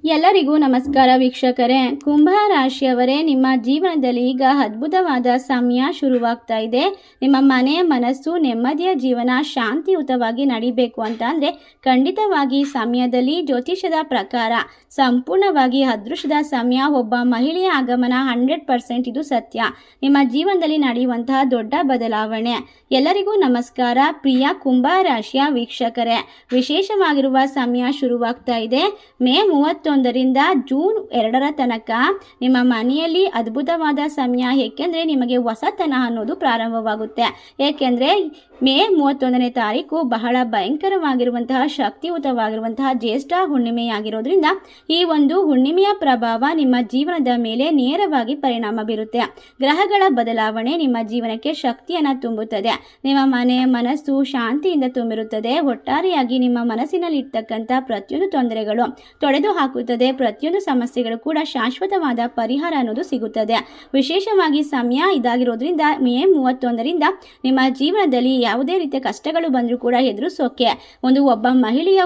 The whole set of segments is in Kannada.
ಎಲ್ಲರಿಗೂ ನಮಸ್ಕಾರ ವೀಕ್ಷಕರೇ. ಕುಂಭ ರಾಶಿಯವರೇ, ನಿಮ್ಮ ಜೀವನದಲ್ಲಿ ಈಗ ಅದ್ಭುತವಾದ ಸಮಯ ಶುರುವಾಗ್ತಾ ಇದೆ. ನಿಮ್ಮ ಮನೆ ಮನಸ್ಸು ನೆಮ್ಮದಿಯ ಜೀವನ ಶಾಂತಿಯುತವಾಗಿ ನಡಿಬೇಕು ಅಂತ ಅಂದರೆ ಖಂಡಿತವಾಗಿ ಸಮಯದಲ್ಲಿ ಜ್ಯೋತಿಷದ ಪ್ರಕಾರ ಸಂಪೂರ್ಣವಾಗಿ ಅದೃಷ್ಟದ ಸಮಯ. ಒಬ್ಬ ಮಹಿಳೆಯ ಆಗಮನ 100% ಇದು ಸತ್ಯ. ನಿಮ್ಮ ಜೀವನದಲ್ಲಿ ನಡೆಯುವಂತಹ ದೊಡ್ಡ ಬದಲಾವಣೆ. ಎಲ್ಲರಿಗೂ ನಮಸ್ಕಾರ ಪ್ರಿಯ ಕುಂಭ ರಾಶಿಯ ವೀಕ್ಷಕರೇ. ವಿಶೇಷವಾಗಿರುವ ಸಮಯ ಶುರುವಾಗ್ತಾ ಇದೆ. ಮೇ 31ರಿಂದ ಜೂನ್ 2ರ ತನಕ ನಿಮ್ಮ ಮನೆಯಲ್ಲಿ ಅದ್ಭುತವಾದ ಸಮಯ. ಏಕೆಂದರೆ ನಿಮಗೆ ಹೊಸತನ ಅನ್ನೋದು ಪ್ರಾರಂಭವಾಗುತ್ತೆ. ಏಕೆಂದರೆ ಮೇ 31ನೇ ತಾರೀಕು ಬಹಳ ಭಯಂಕರವಾಗಿರುವಂತಹ ಶಕ್ತಿಯುತವಾಗಿರುವಂತಹ ಜ್ಯೇಷ್ಠ ಹುಣ್ಣಿಮೆಯಾಗಿರೋದ್ರಿಂದ ಈ ಒಂದು ಹುಣ್ಣಿಮೆಯ ಪ್ರಭಾವ ನಿಮ್ಮ ಜೀವನದ ಮೇಲೆ ನೇರವಾಗಿ ಪರಿಣಾಮ ಬೀರುತ್ತೆ. ಗ್ರಹಗಳ ಬದಲಾವಣೆ ನಿಮ್ಮ ಜೀವನಕ್ಕೆ ಶಕ್ತಿಯನ್ನು ತುಂಬುತ್ತದೆ. ನಿಮ್ಮ ಮನೆ ಮನಸ್ಸು ಶಾಂತಿಯಿಂದ ತುಂಬಿರುತ್ತದೆ. ಒಟ್ಟಾರೆಯಾಗಿ ನಿಮ್ಮ ಮನಸ್ಸಿನಲ್ಲಿ ಇರ್ತಕ್ಕಂಥ ಪ್ರತಿಯೊಂದು ತೊಂದರೆಗಳು ತೊಡೆದು ಹಾಕುತ್ತದೆ. ಪ್ರತಿಯೊಂದು ಸಮಸ್ಯೆಗಳು ಕೂಡ ಶಾಶ್ವತವಾದ ಪರಿಹಾರ ಅನ್ನೋದು ಸಿಗುತ್ತದೆ. ವಿಶೇಷವಾಗಿ ಸಮಯ ಇದಾಗಿರೋದ್ರಿಂದ ಮೇ 31ರಿಂದ ನಿಮ್ಮ ಜೀವನದಲ್ಲಿ ಯಾವುದೇ ರೀತಿಯ ಕಷ್ಟಗಳು ಬಂದರೂ ಕೂಡ ಎದುರಿಸೋಕೆ ಒಬ್ಬ ಮಹಿಳೆಯ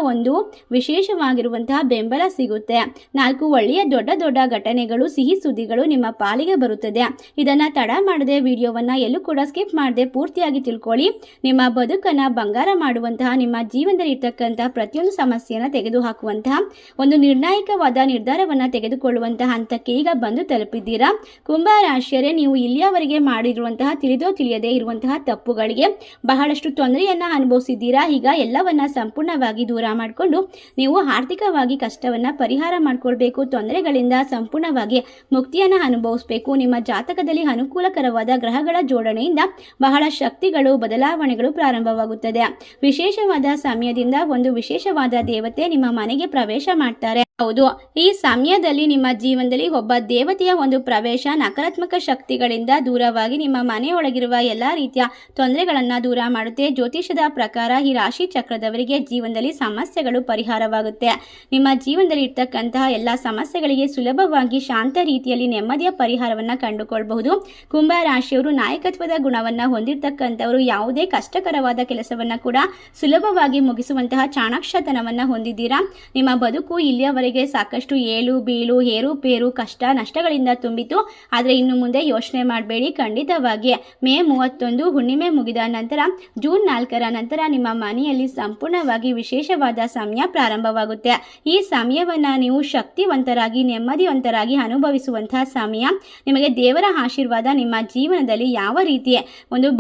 ವಿಶೇಷವಾಗಿರುವಂತಹ ಬೆಂಬಲ ಸಿಗುತ್ತೆ. 4 ಒಳ್ಳೆಯ ದೊಡ್ಡ ಘಟನೆಗಳು, ಸಿಹಿ ಸುದ್ದಿಗಳು ನಿಮ್ಮ ಪಾಲಿಗೆ ಬರುತ್ತದೆ. ಇದನ್ನ ತಡ ಮಾಡದೆ ವಿಡಿಯೋವನ್ನ ಎಲ್ಲೂ ಕೂಡ ಸ್ಕಿಪ್ ಮಾಡದೆ ಪೂರ್ತಿಯಾಗಿ ತಿಳ್ಕೊಳ್ಳಿ. ನಿಮ್ಮ ಬದುಕನ್ನ ಬಂಗಾರ ಮಾಡುವಂತಹ, ನಿಮ್ಮ ಜೀವನದಲ್ಲಿ ಇರ್ತಕ್ಕಂತಹ ಪ್ರತಿಯೊಂದು ಸಮಸ್ಯೆಯನ್ನು ತೆಗೆದುಹಾಕುವಂತಹ ಒಂದು ನಿರ್ಣಾಯಕವಾದ ನಿರ್ಧಾರವನ್ನ ತೆಗೆದುಕೊಳ್ಳುವಂತಹ ಹಂತಕ್ಕೆ ಈಗ ಬಂದು ತಲುಪಿದ್ದೀರಾ. ಕುಂಭ ರಾಶಿಯರೇ, ನೀವು ಇಲ್ಲಿಯವರೆಗೆ ಮಾಡಿರುವಂತಹ ತಿಳಿದೋ ತಿಳಿಯದೇ ಇರುವಂತಹ ತಪ್ಪುಗಳಿಗೆ ಬಹಳಷ್ಟು ತೊಂದರೆಯನ್ನ ಅನುಭವಿಸಿದ್ದೀರಾ. ಈಗ ಎಲ್ಲವನ್ನ ಸಂಪೂರ್ಣವಾಗಿ ದೂರ ಮಾಡಿಕೊಂಡು ನೀವು ಆರ್ಥಿಕವಾಗಿ ಕಷ್ಟವನ್ನ ಪರಿಹಾರ ಮಾಡಿಕೊಳ್ಬೇಕು. ತೊಂದರೆಗಳಿಂದ ಸಂಪೂರ್ಣವಾಗಿ ಮುಕ್ತಿಯನ್ನ ಅನುಭವಿಸಬೇಕು. ನಿಮ್ಮ ಜಾತಕದಲ್ಲಿ ಅನುಕೂಲಕರವಾದ ಗ್ರಹಗಳ ಜೋಡಣೆಯಿಂದ ಬಹಳ ಶಕ್ತಿಗಳು, ಬದಲಾವಣೆಗಳು ಪ್ರಾರಂಭವಾಗುತ್ತದೆ. ವಿಶೇಷವಾದ ಸಮಯದಿಂದ ಒಂದು ವಿಶೇಷವಾದ ದೇವತೆ ನಿಮ್ಮ ಮನೆಗೆ ಪ್ರವೇಶ ಮಾಡ್ತಾರೆ. ಹೌದು, ಈ ಸಮಯದಲ್ಲಿ ನಿಮ್ಮ ಜೀವನದಲ್ಲಿ ಒಬ್ಬ ದೇವತೆಯ ಪ್ರವೇಶ ನಕಾರಾತ್ಮಕ ಶಕ್ತಿಗಳಿಂದ ದೂರವಾಗಿ ನಿಮ್ಮ ಮನೆಯೊಳಗಿರುವ ಎಲ್ಲಾ ರೀತಿಯ ತೊಂದರೆಗಳನ್ನ ದೂರ ಮಾಡುತ್ತೆ. ಜ್ಯೋತಿಷದ ಪ್ರಕಾರ ಈ ರಾಶಿ ಚಕ್ರದವರಿಗೆ ಜೀವನದಲ್ಲಿ ಸಮಸ್ಯೆಗಳು ಪರಿಹಾರವಾಗುತ್ತೆ. ನಿಮ್ಮ ಜೀವನದಲ್ಲಿ ಇರ್ತಕ್ಕಂತಹ ಎಲ್ಲ ಸಮಸ್ಯೆಗಳಿಗೆ ಸುಲಭವಾಗಿ ಶಾಂತ ರೀತಿಯಲ್ಲಿ ನೆಮ್ಮದಿಯ ಪರಿಹಾರವನ್ನ ಕಂಡುಕೊಳ್ಳಬಹುದು. ಕುಂಭ ರಾಶಿಯವರು ನಾಯಕತ್ವದ ಗುಣವನ್ನ ಹೊಂದಿರತಕ್ಕಂಥವರು. ಯಾವುದೇ ಕಷ್ಟಕರವಾದ ಕೆಲಸವನ್ನ ಕೂಡ ಸುಲಭವಾಗಿ ಮುಗಿಸುವಂತಹ ಚಾಣಾಕ್ಷತನವನ್ನ ಹೊಂದಿದ್ದೀರಾ. ನಿಮ್ಮ ಬದುಕು ಇಲ್ಲಿಯವರೆಗೆ ಸಾಕಷ್ಟು ಏಳು ಬೀಳು, ಏರುಪೇರು, ಕಷ್ಟ ನಷ್ಟಗಳಿಂದ ತುಂಬಿತು. ಆದರೆ ಇನ್ನು ಮುಂದೆ ಯೋಚನೆ ಮಾಡಬೇಡಿ. ಖಂಡಿತವಾಗಿ ಮೇ 31 ಹುಣ್ಣಿಮೆ ಮುಗಿದ ನಂತರ ಜೂನ್ 4ರ ನಂತರ ನಿಮ್ಮ ಮನೆಯಲ್ಲಿ ಸಂಪೂರ್ಣವಾಗಿ ವಿಶೇಷವಾದ ಸಮಯ ಪ್ರಾರಂಭವಾಗುತ್ತೆ. ಈ ಸಮಯವನ್ನ ನೀವು ಶಕ್ತಿವಂತರಾಗಿ ನೆಮ್ಮದಿವಂತರಾಗಿ ಅನುಭವಿಸುವಂತಹ ಸಮಯ. ನಿಮಗೆ ದೇವರ ಆಶೀರ್ವಾದ ನಿಮ್ಮ ಜೀವನದಲ್ಲಿ ಯಾವ ರೀತಿಯ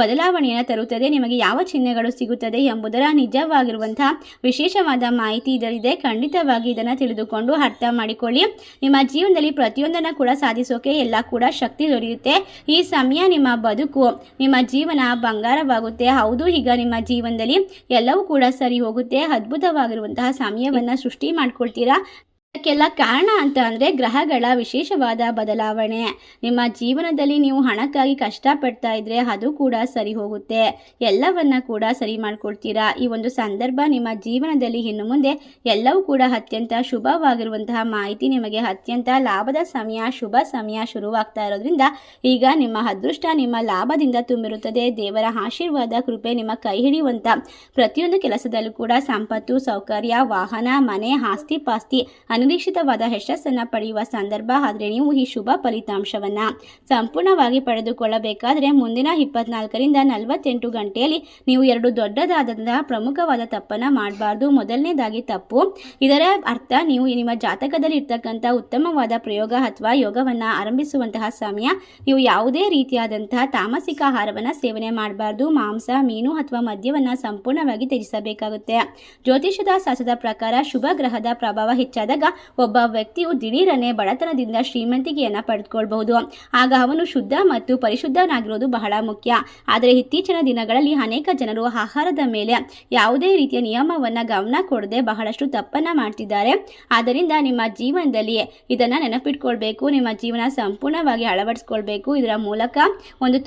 ಬದಲಾವಣೆಯನ್ನು ತರುತ್ತದೆ, ನಿಮಗೆ ಯಾವ ಚಿಹ್ನೆಗಳು ಸಿಗುತ್ತದೆ ಎಂಬುದರ ನಿಜವಾಗಿರುವಂತಹ ವಿಶೇಷವಾದ ಮಾಹಿತಿ ಇದರಿದೆ. ಖಂಡಿತವಾಗಿ ಇದನ್ನು ತಿಳಿದುಕೊಂಡು ಅರ್ಥ ಮಾಡಿಕೊಳ್ಳಿ. ನಿಮ್ಮ ಜೀವನದಲ್ಲಿ ಪ್ರತಿಯೊಂದನ್ನು ಕೂಡ ಸಾಧಿಸೋಕೆ ಎಲ್ಲ ಕೂಡ ಶಕ್ತಿ ದೊರೆಯುತ್ತೆ. ಈ ಸಮಯ ನಿಮ್ಮ ಬದುಕು, ನಿಮ್ಮ ಜೀವನ ಬಂಗಾರವಾಗುತ್ತೆ. ಹೌದು, ಈಗ ನಿಮ್ಮ ಜೀವನದಲ್ಲಿ ಎಲ್ಲವೂ ಕೂಡ ಸರಿ ಹೋಗುತ್ತೆ. ಅದ್ಭುತವಾಗಿರುವಂತಹ ಸಮಯವನ್ನ ಸೃಷ್ಟಿ ಮಾಡ್ಕೊಳ್ತೀರಾ. ಇದಕ್ಕೆಲ್ಲ ಕಾರಣ ಅಂತ ಅಂದರೆ ಗ್ರಹಗಳ ವಿಶೇಷವಾದ ಬದಲಾವಣೆ. ನಿಮ್ಮ ಜೀವನದಲ್ಲಿ ನೀವು ಹಣಕ್ಕಾಗಿ ಕಷ್ಟಪಡ್ತಾ ಇದ್ರೆ ಅದು ಕೂಡ ಸರಿ ಹೋಗುತ್ತೆ. ಎಲ್ಲವನ್ನ ಕೂಡ ಸರಿ ಮಾಡ್ಕೊಳ್ತೀರಾ. ಈ ಸಂದರ್ಭ ನಿಮ್ಮ ಜೀವನದಲ್ಲಿ ಇನ್ನು ಮುಂದೆ ಎಲ್ಲವೂ ಕೂಡ ಅತ್ಯಂತ ಶುಭವಾಗಿರುವಂತಹ ಮಾಹಿತಿ. ನಿಮಗೆ ಅತ್ಯಂತ ಲಾಭದ ಸಮಯ, ಶುಭ ಸಮಯ ಶುರುವಾಗ್ತಾ ಇರೋದ್ರಿಂದ ಈಗ ನಿಮ್ಮ ಅದೃಷ್ಟ ನಿಮ್ಮ ಲಾಭದಿಂದ ತುಂಬಿರುತ್ತದೆ. ದೇವರ ಆಶೀರ್ವಾದ, ಕೃಪೆ ನಿಮ್ಮ ಕೈ ಹಿಡಿಯುವಂಥ ಪ್ರತಿಯೊಂದು ಕೆಲಸದಲ್ಲೂ ಕೂಡ ಸಂಪತ್ತು, ಸೌಕರ್ಯ, ವಾಹನ, ಮನೆ, ಆಸ್ತಿ ಪಾಸ್ತಿ, ಅನಿರೀಕ್ಷಿತವಾದ ಯಶಸ್ಸನ್ನು ಪಡೆಯುವ ಸಂದರ್ಭ. ಆದರೆ ನೀವು ಈ ಶುಭ ಫಲಿತಾಂಶವನ್ನು ಸಂಪೂರ್ಣವಾಗಿ ಪಡೆದುಕೊಳ್ಳಬೇಕಾದ್ರೆ ಮುಂದಿನ 24ರಿಂದ 48 ಗಂಟೆಯಲ್ಲಿ ನೀವು 2 ದೊಡ್ಡದಾದಂತಹ ಪ್ರಮುಖವಾದ ತಪ್ಪನ್ನು ಮಾಡಬಾರ್ದು. ಮೊದಲನೇದಾಗಿ ತಪ್ಪು, ಇದರ ಅರ್ಥ ನೀವು ನಿಮ್ಮ ಜಾತಕದಲ್ಲಿ ಇರ್ತಕ್ಕಂಥ ಉತ್ತಮವಾದ ಪ್ರಯೋಗ ಅಥವಾ ಯೋಗವನ್ನು ಆರಂಭಿಸುವಂತಹ ಸಮಯ. ನೀವು ಯಾವುದೇ ರೀತಿಯಾದಂತಹ ತಾಮಸಿಕ ಆಹಾರವನ್ನು ಸೇವನೆ ಮಾಡಬಾರ್ದು. ಮಾಂಸ, ಮೀನು ಅಥವಾ ಮದ್ಯವನ್ನು ಸಂಪೂರ್ಣವಾಗಿ ತ್ಯಜಿಸಬೇಕಾಗುತ್ತೆ. ಜ್ಯೋತಿಷದ ಶಾಸ್ತ್ರದ ಪ್ರಕಾರ ಶುಭ ಗ್ರಹದ ಪ್ರಭಾವ ಹೆಚ್ಚಾದಾಗ ಒಬ್ಬ ವ್ಯಕ್ತಿಯು ದಿಢೀರನೆ ಬಡತನದಿಂದ ಶ್ರೀಮಂತಿಕೆಯನ್ನು ಪಡೆದುಕೊಳ್ಳಬಹುದು. ಆಗ ಅವನು ಶುದ್ಧ ಮತ್ತು ಪರಿಶುದ್ಧನಾಗಿರೋದು ಬಹಳ ಮುಖ್ಯ. ಆದರೆ ಇತ್ತೀಚಿನ ದಿನಗಳಲ್ಲಿ ಅನೇಕ ಜನರು ಆಹಾರದ ಮೇಲೆ ಯಾವುದೇ ರೀತಿಯ ನಿಯಮವನ್ನು ಗಮನ ಕೊಡದೆ ಬಹಳಷ್ಟು ತಪ್ಪನ್ನು ಮಾಡ್ತಿದ್ದಾರೆ. ಆದ್ದರಿಂದ ನಿಮ್ಮ ಜೀವನದಲ್ಲಿ ಇದನ್ನು ನೆನಪಿಟ್ಕೊಳ್ಬೇಕು. ನಿಮ್ಮ ಜೀವನ ಸಂಪೂರ್ಣವಾಗಿ ಅಳವಡಿಸ್ಕೊಳ್ಬೇಕು. ಇದರ ಮೂಲಕ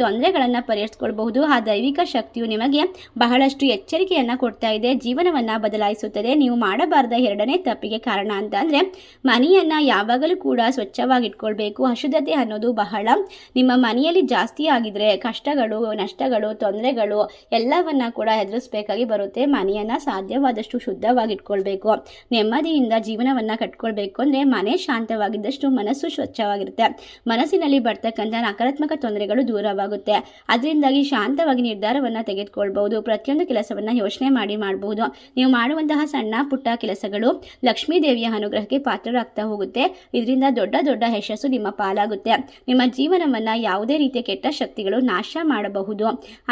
ತೊಂದರೆಗಳನ್ನು ಪರಿಹರಿಸಿಕೊಳ್ಬಹುದು. ಆ ದೈವಿಕ ಶಕ್ತಿಯು ನಿಮಗೆ ಬಹಳಷ್ಟು ಎಚ್ಚರಿಕೆಯನ್ನು ಕೊಡ್ತಾ ಇದೆ. ಜೀವನವನ್ನು ಬದಲಾಯಿಸುತ್ತದೆ. ನೀವು ಮಾಡಬಾರದ 2ನೇ ತಪ್ಪಿಗೆ ಕಾರಣ ಅಂತ ಯಾಕಂದರೆ ಮನೆಯನ್ನು ಯಾವಾಗಲೂ ಕೂಡ ಸ್ವಚ್ಛವಾಗಿಟ್ಕೊಳ್ಬೇಕು. ಅಶುದ್ಧತೆ ಅನ್ನೋದು ಬಹಳ ನಿಮ್ಮ ಮನೆಯಲ್ಲಿ ಜಾಸ್ತಿ ಆಗಿದ್ರೆ ಕಷ್ಟಗಳು, ನಷ್ಟಗಳು, ತೊಂದರೆಗಳು ಎಲ್ಲವನ್ನ ಕೂಡ ಎದುರಿಸಬೇಕಾಗಿ ಬರುತ್ತೆ. ಮನೆಯನ್ನು ಸಾಧ್ಯವಾದಷ್ಟು ಶುದ್ಧವಾಗಿಟ್ಕೊಳ್ಬೇಕು. ನೆಮ್ಮದಿಯಿಂದ ಜೀವನವನ್ನು ಕಟ್ಕೊಳ್ಬೇಕು ಅಂದರೆ ಮನೆ ಶಾಂತವಾಗಿದ್ದಷ್ಟು ಮನಸ್ಸು ಸ್ವಚ್ಛವಾಗಿರುತ್ತೆ. ಮನಸ್ಸಿನಲ್ಲಿ ಬರ್ತಕ್ಕಂಥ ನಕಾರಾತ್ಮಕ ತೊಂದರೆಗಳು ದೂರವಾಗುತ್ತೆ. ಅದರಿಂದಾಗಿ ಶಾಂತವಾಗಿ ನಿರ್ಧಾರವನ್ನು ತೆಗೆದುಕೊಳ್ಬಹುದು. ಪ್ರತಿಯೊಂದು ಕೆಲಸವನ್ನು ಯೋಚನೆ ಮಾಡಿ ಮಾಡಬಹುದು. ನೀವು ಮಾಡುವಂತಹ ಸಣ್ಣ ಪುಟ್ಟ ಕೆಲಸಗಳು ಲಕ್ಷ್ಮೀ ದೇವಿಯ ಅನುಗ್ರಹಕ್ಕೆ ಪಾತ್ರರಾಗ್ತಾ ಹೋಗುತ್ತೆ. ಇದರಿಂದ ದೊಡ್ಡ ದೊಡ್ಡ ಯಶಸ್ಸು ನಿಮ್ಮ ಪಾಲಾಗುತ್ತೆ. ನಿಮ್ಮ ಜೀವನವನ್ನು ಯಾವುದೇ ರೀತಿಯ ಕೆಟ್ಟ ಶಕ್ತಿಗಳು ನಾಶ ಮಾಡಬಹುದು.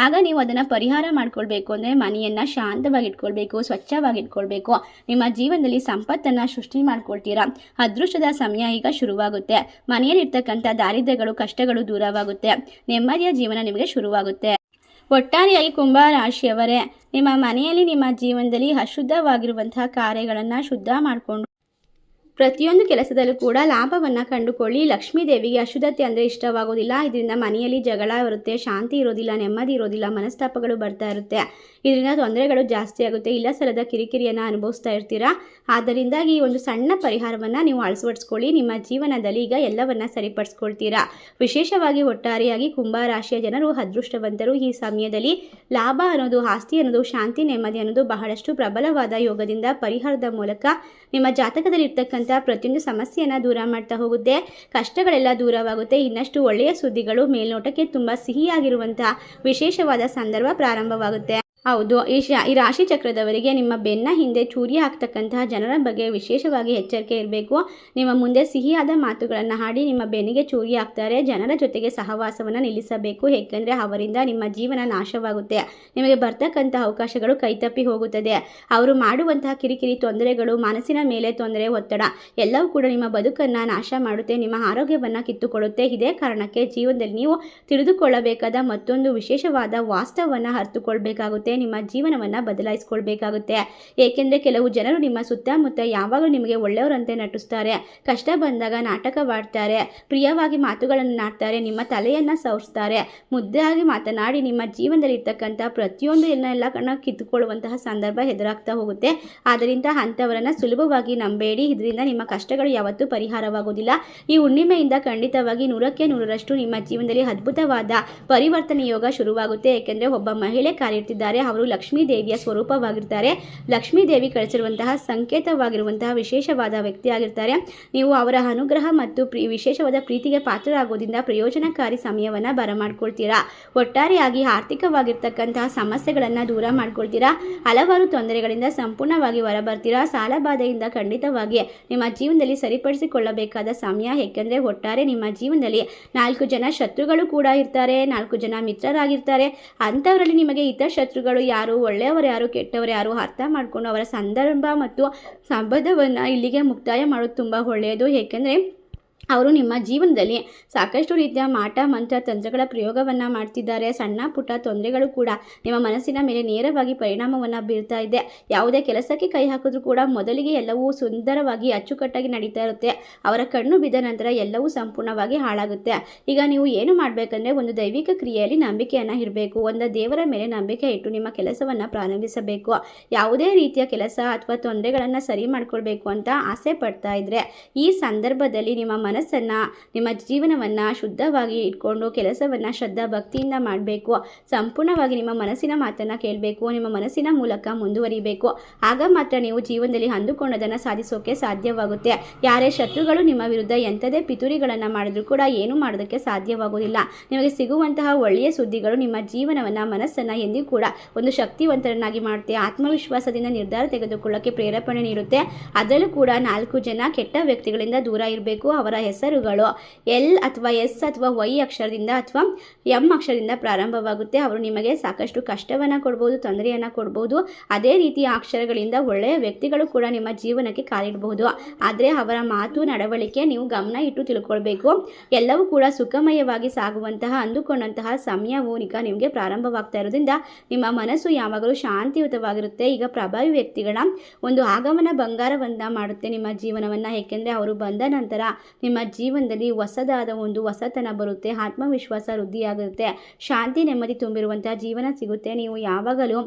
ಆಗ ನೀವು ಅದನ್ನು ಪರಿಹಾರ ಮಾಡ್ಕೊಳ್ಬೇಕು ಅಂದರೆ ಮನೆಯನ್ನು ಶಾಂತವಾಗಿಟ್ಕೊಳ್ಬೇಕು, ಸ್ವಚ್ಛವಾಗಿಟ್ಕೊಳ್ಬೇಕು. ನಿಮ್ಮ ಜೀವನದಲ್ಲಿ ಸಂಪತ್ತನ್ನು ಸೃಷ್ಟಿ ಮಾಡ್ಕೊಳ್ತೀರಾ. ಅದೃಷ್ಟದ ಸಮಯ ಈಗ ಶುರುವಾಗುತ್ತೆ. ಮನೆಯಲ್ಲಿರ್ತಕ್ಕಂಥ ದಾರಿದ್ರ್ಯಗಳು, ಕಷ್ಟಗಳು ದೂರವಾಗುತ್ತೆ. ನೆಮ್ಮದಿಯ ಜೀವನ ನಿಮಗೆ ಶುರುವಾಗುತ್ತೆ. ಒಟ್ಟಾರೆಯಾಗಿ ಕುಂಭ ರಾಶಿಯವರೇ, ನಿಮ್ಮ ಮನೆಯಲ್ಲಿ ನಿಮ್ಮ ಜೀವನದಲ್ಲಿ ಅಶುದ್ಧವಾಗಿರುವಂತಹ ಕಾರ್ಯಗಳನ್ನು ಶುದ್ಧ ಮಾಡಿಕೊಂಡು ಪ್ರತಿಯೊಂದು ಕೆಲಸದಲ್ಲೂ ಕೂಡ ಲಾಭವನ್ನು ಕಂಡುಕೊಳ್ಳಿ. ಲಕ್ಷ್ಮೀ ದೇವಿಗೆ ಅಶುದ್ಧತೆ ಅಂದರೆ ಇಷ್ಟವಾಗೋದಿಲ್ಲ. ಇದರಿಂದ ಮನೆಯಲ್ಲಿ ಜಗಳ ಬರುತ್ತೆ, ಶಾಂತಿ ಇರೋದಿಲ್ಲ, ನೆಮ್ಮದಿ ಇರೋದಿಲ್ಲ, ಮನಸ್ತಾಪಗಳು ಬರ್ತಾ ಇರುತ್ತೆ. ಇದರಿಂದ ತೊಂದರೆಗಳು ಜಾಸ್ತಿ ಆಗುತ್ತೆ. ಇಲ್ಲ ಸಲ್ಲದ ಕಿರಿಕಿರಿಯನ್ನು ಅನುಭವಿಸ್ತಾ ಇರ್ತೀರಾ. ಆದ್ದರಿಂದಾಗಿ ಈ ಒಂದು ಸಣ್ಣ ಪರಿಹಾರವನ್ನು ನೀವು ಅಳವಡಿಸ್ಕೊಳ್ಳಿ. ನಿಮ್ಮ ಜೀವನದಲ್ಲಿ ಈಗ ಎಲ್ಲವನ್ನ ಸರಿಪಡಿಸ್ಕೊಳ್ತೀರಾ. ವಿಶೇಷವಾಗಿ ಒಟ್ಟಾರೆಯಾಗಿ ಕುಂಭ ರಾಶಿಯ ಜನರು ಅದೃಷ್ಟವಂತರು. ಈ ಸಮಯದಲ್ಲಿ ಲಾಭ ಅನ್ನೋದು, ಆಸ್ತಿ ಅನ್ನೋದು, ಶಾಂತಿ, ನೆಮ್ಮದಿ ಅನ್ನೋದು ಬಹಳಷ್ಟು ಪ್ರಬಲವಾದ ಯೋಗದಿಂದ ಪರಿಹಾರದ ಮೂಲಕ ನಿಮ್ಮ ಜಾತಕದಲ್ಲಿ ಇರ್ತಕ್ಕಂಥ ಪ್ರತಿಯೊಂದು ಸಮಸ್ಯೆಯನ್ನು ದೂರ ಮಾಡ್ತಾ ಹೋಗುತ್ತೆ. ಕಷ್ಟಗಳೆಲ್ಲ ದೂರವಾಗುತ್ತೆ. ಇನ್ನಷ್ಟು ಒಳ್ಳೆಯ ಸುದ್ದಿಗಳು, ಮೇಲ್ನೋಟಕ್ಕೆ ತುಂಬ ಸಿಹಿಯಾಗಿರುವಂಥ ವಿಶೇಷವಾದ ಸಂದರ್ಭ ಪ್ರಾರಂಭವಾಗುತ್ತೆ. ಹೌದು, ಈ ರಾಶಿ ಚಕ್ರದವರಿಗೆ ನಿಮ್ಮ ಬೆನ್ನ ಹಿಂದೆ ಚೂರಿ ಹಾಕ್ತಕ್ಕಂತಹ ಜನರ ಬಗ್ಗೆ ವಿಶೇಷವಾಗಿ ಎಚ್ಚರಿಕೆ ಇರಬೇಕು. ನಿಮ್ಮ ಮುಂದೆ ಸಿಹಿಯಾದ ಮಾತುಗಳನ್ನು ಆಡಿ ನಿಮ್ಮ ಬೆನ್ನಿಗೆ ಚೂರಿ ಹಾಕ್ತಾರೆ. ಜನರ ಜೊತೆಗೆ ಸಹವಾಸವನ್ನು ನಿಲ್ಲಿಸಬೇಕು. ಏಕೆಂದರೆ ಅವರಿಂದ ನಿಮ್ಮ ಜೀವನ ನಾಶವಾಗುತ್ತೆ. ನಿಮಗೆ ಬರ್ತಕ್ಕಂಥ ಅವಕಾಶಗಳು ಕೈತಪ್ಪಿ ಹೋಗುತ್ತದೆ. ಅವರು ಮಾಡುವಂತಹ ಕಿರಿಕಿರಿ, ತೊಂದರೆಗಳು, ಮನಸ್ಸಿನ ಮೇಲೆ ತೊಂದರೆ, ಒತ್ತಡ ಎಲ್ಲವೂ ಕೂಡ ನಿಮ್ಮ ಬದುಕನ್ನು ನಾಶ ಮಾಡುತ್ತೆ. ನಿಮ್ಮ ಆರೋಗ್ಯವನ್ನು ಕಿತ್ತುಕೊಳ್ಳುತ್ತೆ. ಇದೇ ಕಾರಣಕ್ಕೆ ಜೀವನದಲ್ಲಿ ನೀವು ತಿಳಿದುಕೊಳ್ಳಬೇಕಾದ ಮತ್ತೊಂದು ವಿಶೇಷವಾದ ವಾಸ್ತವವನ್ನು ಅರಿತುಕೊಳ್ಬೇಕಾಗುತ್ತೆ. ನಿಮ್ಮ ಜೀವನವನ್ನು ಬದಲಾಯಿಸಿಕೊಳ್ಬೇಕಾಗುತ್ತೆ. ಏಕೆಂದರೆ ಕೆಲವು ಜನರು ನಿಮ್ಮ ಸುತ್ತಮುತ್ತ ಯಾವಾಗಲೂ ನಿಮಗೆ ಒಳ್ಳೆಯವರಂತೆ ನಟಿಸ್ತಾರೆ. ಕಷ್ಟ ಬಂದಾಗ ನಾಟಕವಾಡ್ತಾರೆ, ಪ್ರಿಯವಾಗಿ ಮಾತುಗಳನ್ನು ನಾಡ್ತಾರೆ, ನಿಮ್ಮ ತಲೆಯನ್ನು ಸವರಿಸ್ತಾರೆ, ಮುದ್ದಾಗಿ ಮಾತನಾಡಿ ನಿಮ್ಮ ಜೀವನದಲ್ಲಿ ಇರ್ತಕ್ಕಂಥ ಪ್ರತಿಯೊಂದು ಎಲ್ಲ ಕಿತ್ತುಕೊಳ್ಳುವಂತಹ ಸಂದರ್ಭ ಎದುರಾಗ್ತಾ ಹೋಗುತ್ತೆ. ಆದ್ದರಿಂದ ಅಂಥವರನ್ನು ಸುಲಭವಾಗಿ ನಂಬೇಡಿ. ಇದರಿಂದ ನಿಮ್ಮ ಕಷ್ಟಗಳು ಯಾವತ್ತೂ ಪರಿಹಾರವಾಗುವುದಿಲ್ಲ. ಈ ಹುಣ್ಣಿಮೆಯಿಂದ ಖಂಡಿತವಾಗಿ 100ಕ್ಕೆ 100ರಷ್ಟು ನಿಮ್ಮ ಜೀವನದಲ್ಲಿ ಅದ್ಭುತವಾದ ಪರಿವರ್ತನೆ ಯೋಗ ಶುರುವಾಗುತ್ತೆ. ಏಕೆಂದರೆ ಒಬ್ಬ ಮಹಿಳೆ ಕಾಲಿಡ್ತಿದ್ದಾರೆ. ಅವರು ಲಕ್ಷ್ಮೀ ದೇವಿಯ ಸ್ವರೂಪವಾಗಿರ್ತಾರೆ. ಲಕ್ಷ್ಮೀ ದೇವಿ ಕಳಿಸಿರುವಂತಹ ಸಂಕೇತವಾಗಿರುವಂತಹ ವಿಶೇಷವಾದ ವ್ಯಕ್ತಿಯಾಗಿರ್ತಾರೆ. ನೀವು ಅವರ ಅನುಗ್ರಹ ಮತ್ತು ವಿಶೇಷವಾದ ಪ್ರೀತಿಗೆ ಪಾತ್ರರಾಗೋದ್ರಿಂದ ಪ್ರಯೋಜನಕಾರಿ ಸಮಯವನ್ನು ಬರಮಾಡ್ಕೊಳ್ತೀರಾ. ಒಟ್ಟಾರೆಯಾಗಿ ಆರ್ಥಿಕವಾಗಿರ್ತಕ್ಕಂತಹ ಸಮಸ್ಯೆಗಳನ್ನು ದೂರ ಮಾಡ್ಕೊಳ್ತೀರಾ. ಹಲವಾರು ತೊಂದರೆಗಳಿಂದ ಸಂಪೂರ್ಣವಾಗಿ ಹೊರಬರ್ತೀರಾ. ಸಾಲಬಾಧೆಯಿಂದ ಖಂಡಿತವಾಗಿ ನಿಮ್ಮ ಜೀವನದಲ್ಲಿ ಸರಿಪಡಿಸಿಕೊಳ್ಳಬೇಕಾದ ಸಮಯ. ಏಕೆಂದರೆ ಒಟ್ಟಾರೆ ನಿಮ್ಮ ಜೀವನದಲ್ಲಿ 4 ಜನ ಶತ್ರುಗಳು ಕೂಡ ಇರ್ತಾರೆ, 4 ಜನ ಮಿತ್ರರಾಗಿರ್ತಾರೆ. ಅಂಥವರಲ್ಲಿ ನಿಮಗೆ ಹಿತಶತ್ರುಗಳು ಯಾರು, ಒಳ್ಳೆಯವರು ಯಾರು, ಕೆಟ್ಟವರು ಯಾರು ಅರ್ಥ ಮಾಡಿಕೊಂಡು ಅವರ ಸಂದರ್ಭ ಮತ್ತು ಸಂಬಂಧವನ್ನು ಇಲ್ಲಿಗೆ ಮುಕ್ತಾಯ ಮಾಡೋದು ತುಂಬ ಒಳ್ಳೆಯದು. ಏಕೆಂದರೆ ಅವರು ನಿಮ್ಮ ಜೀವನದಲ್ಲಿ ಸಾಕಷ್ಟು ರೀತಿಯ ಮಾಟ ಮಂತ್ರ ತಂತ್ರಗಳ ಪ್ರಯೋಗವನ್ನು ಮಾಡ್ತಿದ್ದಾರೆ. ಸಣ್ಣ ಪುಟ್ಟ ತೊಂದರೆಗಳು ಕೂಡ ನಿಮ್ಮ ಮನಸ್ಸಿನ ಮೇಲೆ ನೇರವಾಗಿ ಪರಿಣಾಮವನ್ನು ಬೀರ್ತಾ ಇದೆ. ಯಾವುದೇ ಕೆಲಸಕ್ಕೆ ಕೈ ಹಾಕಿದ್ರೂ ಕೂಡ ಮೊದಲಿಗೆ ಎಲ್ಲವೂ ಸುಂದರವಾಗಿ ಅಚ್ಚುಕಟ್ಟಾಗಿ ನಡೀತಾ ಇರುತ್ತೆ. ಅವರ ಕಣ್ಣು ಬಿದ್ದ ನಂತರ ಎಲ್ಲವೂ ಸಂಪೂರ್ಣವಾಗಿ ಹಾಳಾಗುತ್ತೆ. ಈಗ ನೀವು ಏನು ಮಾಡಬೇಕಂದ್ರೆ ಒಂದು ದೈವಿಕ ಕ್ರಿಯೆಯಲ್ಲಿ ನಂಬಿಕೆಯನ್ನು ಇರಬೇಕು. ಒಂದು ದೇವರ ಮೇಲೆ ನಂಬಿಕೆ ಇಟ್ಟು ನಿಮ್ಮ ಕೆಲಸವನ್ನು ಪ್ರಾರಂಭಿಸಬೇಕು. ಯಾವುದೇ ರೀತಿಯ ಕೆಲಸ ಅಥವಾ ತೊಂದರೆಗಳನ್ನು ಸರಿ ಮಾಡ್ಕೊಳ್ಬೇಕು ಅಂತ ಆಸೆ ಪಡ್ತಾ ಇದ್ರೆ ಈ ಸಂದರ್ಭದಲ್ಲಿ ನಿಮ್ಮ ಮನಸ್ಸನ್ನು, ನಿಮ್ಮ ಜೀವನವನ್ನು ಶುದ್ಧವಾಗಿ ಇಟ್ಕೊಂಡು ಕೆಲಸವನ್ನು ಶ್ರದ್ಧಾ ಭಕ್ತಿಯಿಂದ ಮಾಡಬೇಕು. ಸಂಪೂರ್ಣವಾಗಿ ನಿಮ್ಮ ಮನಸ್ಸಿನ ಮಾತನ್ನು ಕೇಳಬೇಕು. ನಿಮ್ಮ ಮನಸ್ಸಿನ ಮೂಲಕ ಮುಂದುವರಿಬೇಕು. ಆಗ ಮಾತ್ರ ನೀವು ಜೀವನದಲ್ಲಿ ಅಂದುಕೊಂಡದನ್ನು ಸಾಧಿಸೋಕೆ ಸಾಧ್ಯವಾಗುತ್ತೆ. ಯಾರೇ ಶತ್ರುಗಳು ನಿಮ್ಮ ವಿರುದ್ಧ ಎಂಥದೇ ಪಿತೂರಿಗಳನ್ನು ಮಾಡಿದ್ರೂ ಕೂಡ ಏನೂ ಮಾಡೋದಕ್ಕೆ ಸಾಧ್ಯವಾಗುವುದಿಲ್ಲ. ನಿಮಗೆ ಸಿಗುವಂತಹ ಒಳ್ಳೆಯ ಸುದ್ದಿಗಳು ನಿಮ್ಮ ಜೀವನವನ್ನು, ಮನಸ್ಸನ್ನು ಎಂದಿಗೂ ಕೂಡ ಒಂದು ಶಕ್ತಿವಂತರನ್ನಾಗಿ ಮಾಡುತ್ತೆ. ಆತ್ಮವಿಶ್ವಾಸದಿಂದ ನಿರ್ಧಾರ ತೆಗೆದುಕೊಳ್ಳೋಕ್ಕೆ ಪ್ರೇರೇಪಣೆ ನೀಡುತ್ತೆ. ಅದರಲ್ಲೂ ಕೂಡ 4 ಜನ ಕೆಟ್ಟ ವ್ಯಕ್ತಿಗಳಿಂದ ದೂರ ಇರಬೇಕು. ಅವರ ಹೆಸರುಗಳು ಎಲ್ ಅಥವಾ ಎಸ್ ಅಥವಾ ವೈ ಅಕ್ಷರದಿಂದ ಅಥವಾ ಎಂ ಅಕ್ಷರದಿಂದ ಪ್ರಾರಂಭವಾಗುತ್ತೆ. ಅವರು ನಿಮಗೆ ಸಾಕಷ್ಟು ಕಷ್ಟವನ್ನು ಕೊಡ್ಬೋದು, ತೊಂದರೆಯನ್ನು ಕೊಡ್ಬೋದು. ಅದೇ ರೀತಿಯ ಅಕ್ಷರಗಳಿಂದ ಒಳ್ಳೆಯ ವ್ಯಕ್ತಿಗಳು ಕೂಡ ನಿಮ್ಮ ಜೀವನಕ್ಕೆ ಕಾಲಿಡಬಹುದು. ಆದರೆ ಅವರ ಮಾತು, ನಡವಳಿಕೆ ನೀವು ಗಮನ ಇಟ್ಟು ತಿಳ್ಕೊಳ್ಬೇಕು. ಎಲ್ಲವೂ ಕೂಡ ಸುಖಮಯವಾಗಿ ಸಾಗುವಂತಹ ಅಂದುಕೊಂಡಂತಹ ಸಮಯವು ಈಗ ನಿಮಗೆ ಪ್ರಾರಂಭವಾಗ್ತಾ ಇರೋದ್ರಿಂದ ನಿಮ್ಮ ಮನಸ್ಸು ಯಾವಾಗಲೂ ಶಾಂತಿಯುತವಾಗಿರುತ್ತೆ. ಈಗ ಪ್ರಭಾವಿ ವ್ಯಕ್ತಿಗಳ ಒಂದು ಆಗಮನ ಬಂಗಾರವನ್ನು ಮಾಡುತ್ತೆ ನಿಮ್ಮ ಜೀವನವನ್ನು. ಏಕೆಂದರೆ ಅವರು ಬಂದ ನಂತರ ನಿಮ್ಮ ನಿಮ್ಮ ಜೀವನದಲ್ಲಿ ಹೊಸದಾದ ಒಂದು ಹೊಸತನ ಬರುತ್ತೆ, ಆತ್ಮವಿಶ್ವಾಸ ವೃದ್ಧಿಯಾಗುತ್ತೆ, ಶಾಂತಿ ನೆಮ್ಮದಿ ತುಂಬಿರುವಂತಹ ಜೀವನ ಸಿಗುತ್ತೆ. ನೀವು ಯಾವಾಗಲೂ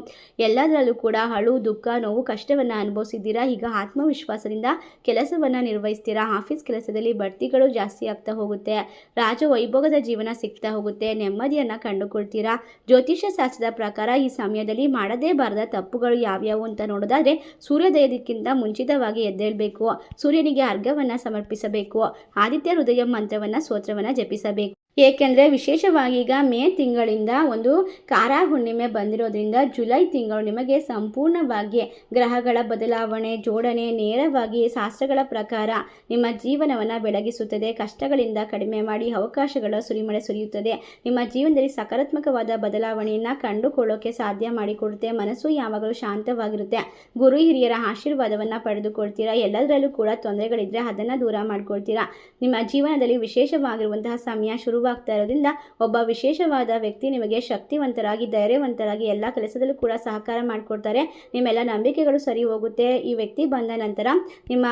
ಎಲ್ಲದರಲ್ಲೂ ಕೂಡ ಅಳು, ದುಃಖ, ನೋವು, ಕಷ್ಟವನ್ನು ಅನುಭವಿಸಿದ್ದೀರಾ. ಈಗ ಆತ್ಮವಿಶ್ವಾಸದಿಂದ ಕೆಲಸವನ್ನು ನಿರ್ವಹಿಸ್ತೀರಾ. ಆಫೀಸ್ ಕೆಲಸದಲ್ಲಿ ಬಡ್ತಿಗಳು ಜಾಸ್ತಿ ಆಗ್ತಾ ಹೋಗುತ್ತೆ, ರಾಜ ವೈಭೋಗದ ಜೀವನ ಸಿಗ್ತಾ ಹೋಗುತ್ತೆ, ನೆಮ್ಮದಿಯನ್ನು ಕಂಡುಕೊಳ್ತೀರಾ. ಜ್ಯೋತಿಷ್ಯ ಶಾಸ್ತ್ರದ ಪ್ರಕಾರ ಈ ಸಮಯದಲ್ಲಿ ಮಾಡದೇ ಬಾರದ ತಪ್ಪುಗಳು ಯಾವ್ಯಾವು ಅಂತ ನೋಡೋದಾದ್ರೆ, ಸೂರ್ಯೋದಯದಕ್ಕಿಂತ ಮುಂಚಿತವಾಗಿ ಎದ್ದೇಳಬೇಕು, ಸೂರ್ಯನಿಗೆ ಅರ್ಘ್ಯವನ್ನು ಸಮರ್ಪಿಸಬೇಕು, ಆದಿತ್ಯ ಹೃದಯ ಮಂತ್ರವನ್ನು ಸ್ತೋತ್ರವನ್ನು ಜಪಿಸಬೇಕು. ಏಕೆಂದರೆ ವಿಶೇಷವಾಗಿ ಈಗ ಮೇ ತಿಂಗಳಿಂದ ಒಂದು ಕಾರ ಹುಣ್ಣಿಮೆ ಬಂದಿರೋದ್ರಿಂದ ಜುಲೈ ತಿಂಗಳು ನಿಮಗೆ ಸಂಪೂರ್ಣವಾಗಿ ಗ್ರಹಗಳ ಬದಲಾವಣೆ ಜೋಡಣೆ ನೇರವಾಗಿ ಶಾಸ್ತ್ರಗಳ ಪ್ರಕಾರ ನಿಮ್ಮ ಜೀವನವನ್ನು ಬೆಳಗಿಸುತ್ತದೆ. ಕಷ್ಟಗಳಿಂದ ಕಡಿಮೆ ಮಾಡಿ ಅವಕಾಶಗಳ ಸುರಿಮಳೆ ಸುರಿಯುತ್ತದೆ. ನಿಮ್ಮ ಜೀವನದಲ್ಲಿ ಸಕಾರಾತ್ಮಕವಾದ ಬದಲಾವಣೆಯನ್ನು ಕಂಡುಕೊಳ್ಳೋಕೆ ಸಾಧ್ಯ ಮಾಡಿಕೊಡುತ್ತೆ. ಮನಸ್ಸು ಯಾವಾಗಲೂ ಶಾಂತವಾಗಿರುತ್ತೆ. ಗುರು ಹಿರಿಯರ ಆಶೀರ್ವಾದವನ್ನು ಪಡೆದುಕೊಳ್ತೀರಾ. ಎಲ್ಲದರಲ್ಲೂ ಕೂಡ ತೊಂದರೆಗಳಿದ್ದರೆ ಅದನ್ನು ದೂರ ಮಾಡ್ಕೊಳ್ತೀರಾ. ನಿಮ್ಮ ಜೀವನದಲ್ಲಿ ವಿಶೇಷವಾಗಿರುವಂತಹ ಸಮಯ ಶುರುವಾಗ್ತಾ ಇರೋದ್ರಿಂದ ಒಬ್ಬ ವಿಶೇಷವಾದ ವ್ಯಕ್ತಿ ನಿಮಗೆ ಶಕ್ತಿವಂತರಾಗಿ ಧೈರ್ಯವಂತರಾಗಿ ಎಲ್ಲ ಕೆಲಸದಲ್ಲೂ ಕೂಡ ಸಹಕಾರ ಮಾಡಿಕೊಡ್ತಾರೆ. ನಿಮ್ಮೆಲ್ಲ ನಂಬಿಕೆಗಳು ಸರಿ ಹೋಗುತ್ತೆ. ಈ ವ್ಯಕ್ತಿ ಬಂದ ನಂತರ ನಿಮ್ಮ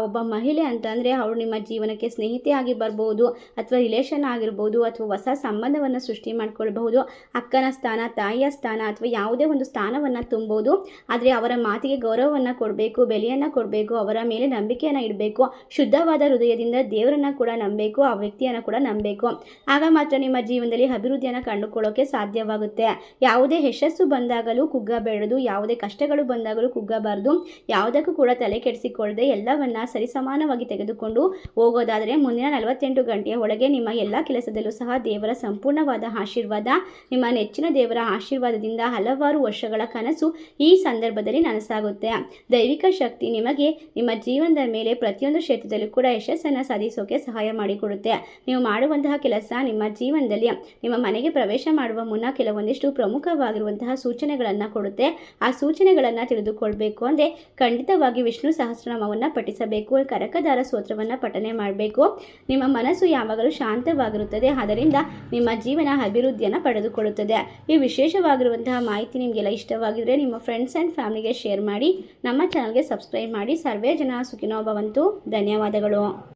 ಒಬ್ಬ ಮಹಿಳೆ ಅಂತಂದರೆ ಅವಳು ನಿಮ್ಮ ಜೀವನಕ್ಕೆ ಸ್ನೇಹಿತೆಯಾಗಿ ಬರ್ಬೋದು, ಅಥವಾ ರಿಲೇಷನ್ ಆಗಿರ್ಬೋದು, ಅಥವಾ ಹೊಸ ಸಂಬಂಧವನ್ನು ಸೃಷ್ಟಿ ಮಾಡ್ಕೊಳ್ಬಹುದು. ಅಕ್ಕನ ಸ್ಥಾನ, ತಾಯಿಯ ಸ್ಥಾನ, ಅಥವಾ ಯಾವುದೇ ಒಂದು ಸ್ಥಾನವನ್ನು ತುಂಬೋದು. ಆದರೆ ಅವರ ಮಾತಿಗೆ ಗೌರವವನ್ನು ಕೊಡಬೇಕು, ಬೆಲೆಯನ್ನು ಕೊಡಬೇಕು, ಅವರ ಮೇಲೆ ನಂಬಿಕೆಯನ್ನು ಇಡಬೇಕು. ಶುದ್ಧವಾದ ಹೃದಯದಿಂದ ದೇವರನ್ನು ಕೂಡ ನಂಬಬೇಕು, ಆ ವ್ಯಕ್ತಿಯನ್ನು ಕೂಡ ನಂಬಬೇಕು. ಆಗ ಮಾತ್ರ ನಿಮ್ಮ ಜೀವನದಲ್ಲಿ ಅಭಿವೃದ್ಧಿಯನ್ನು ಕಂಡುಕೊಳ್ಳೋಕೆ ಸಾಧ್ಯವಾಗುತ್ತೆ. ಯಾವುದೇ ಯಶಸ್ಸು ಬಂದಾಗಲೂ ಕುಗ್ಗಬೇಡದು, ಯಾವುದೇ ಕಷ್ಟಗಳು ಬಂದಾಗಲೂ ಕುಗ್ಗಬಾರದು. ಯಾವುದಕ್ಕೂ ಕೂಡ ತಲೆ ಕೆಡಿಸಿಕೊಳ್ಳದೆ ಎಲ್ಲವನ್ನ ಸರಿಸಮಾನವಾಗಿ ತೆಗೆದುಕೊಂಡು ಹೋಗೋದಾದರೆ ಮುಂದಿನ 48 ಗಂಟೆಯ ಒಳಗೆ ನಿಮ್ಮ ಎಲ್ಲ ಕೆಲಸದಲ್ಲೂ ಸಹ ದೇವರ ಸಂಪೂರ್ಣವಾದ ಆಶೀರ್ವಾದ, ನಿಮ್ಮ ನೆಚ್ಚಿನ ದೇವರ ಆಶೀರ್ವಾದದಿಂದ ಹಲವಾರು ವರ್ಷಗಳ ಕನಸು ಈ ಸಂದರ್ಭದಲ್ಲಿ ನನಸಾಗುತ್ತೆ. ದೈವಿಕ ಶಕ್ತಿ ನಿಮಗೆ ನಿಮ್ಮ ಜೀವನದ ಮೇಲೆ ಪ್ರತಿಯೊಂದು ಕ್ಷೇತ್ರದಲ್ಲೂ ಕೂಡ ಯಶಸ್ಸನ್ನು ಸಾಧಿಸೋಕೆ ಸಹಾಯ ಮಾಡಿಕೊಡುತ್ತೆ. ನೀವು ಮಾಡುವಂತಹ ಕೆಲಸ ನಿಮ್ಮ ಜೀವನದಲ್ಲಿ ನಿಮ್ಮ ಮನೆಗೆ ಪ್ರವೇಶ ಮಾಡುವ ಮುನ್ನ ಕೆಲವೊಂದಿಷ್ಟು ಪ್ರಮುಖವಾಗಿರುವಂತಹ ಸೂಚನೆಗಳನ್ನು ಕೊಡುತ್ತೆ. ಆ ಸೂಚನೆಗಳನ್ನು ತಿಳಿದುಕೊಳ್ಬೇಕು ಅಂದರೆ ಖಂಡಿತವಾಗಿ ವಿಷ್ಣು ಸಹಸ್ರನಾಮವನ್ನು ಪಠಿಸಬೇಕು, ಕನಕದಾರ ಸ್ತೋತ್ರವನ್ನು ಪಠನೆ ಮಾಡಬೇಕು. ನಿಮ್ಮ ಮನಸ್ಸು ಯಾವಾಗಲೂ ಶಾಂತವಾಗಿರುತ್ತದೆ, ಅದರಿಂದ ನಿಮ್ಮ ಜೀವನ ಅಭಿವೃದ್ಧಿಯನ್ನು ಪಡೆದುಕೊಳ್ಳುತ್ತದೆ. ಈ ವಿಶೇಷವಾಗಿರುವಂತಹ ಮಾಹಿತಿ ನಿಮಗೆಲ್ಲ ಇಷ್ಟವಾಗಿದ್ದರೆ ನಿಮ್ಮ ಫ್ರೆಂಡ್ಸ್ ಆ್ಯಂಡ್ ಫ್ಯಾಮಿಲಿಗೆ ಶೇರ್ ಮಾಡಿ. ನಮ್ಮ ಚಾನಲ್ಗೆ ಸಬ್ಸ್ಕ್ರೈಬ್ ಮಾಡಿ. ಸರ್ವೇ ಜನ ಸುಖಿನೋ ಭವಂತು. ಧನ್ಯವಾದಗಳು.